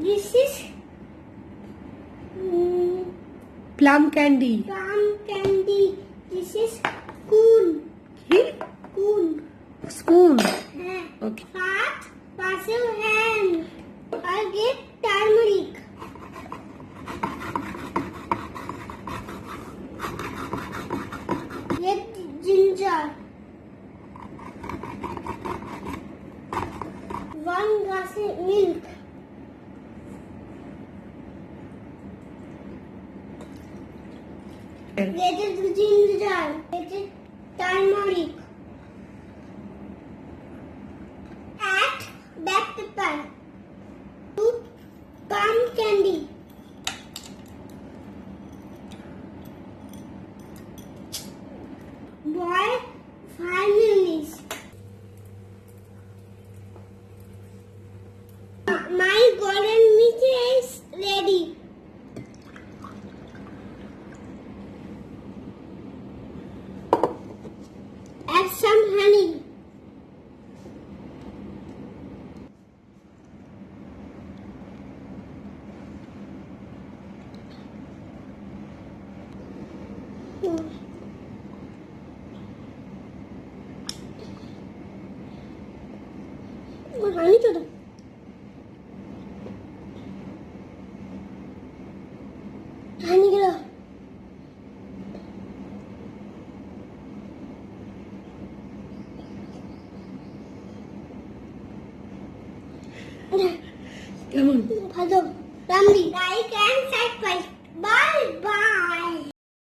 This is plum candy. plum candy. This is coon. Okay. Coon. Spoon. Okay. Fat parcel hand. I get turmeric. Get ginger. 1 glass of milk. Get it ginger. Get it turmeric. Add black pepper. Put plum candy. Boil 5 minutes. My golden meat is ready. Add some honey. honey to honey girl. Come on. Hello. Ramli. Like and subscribe. Bye bye.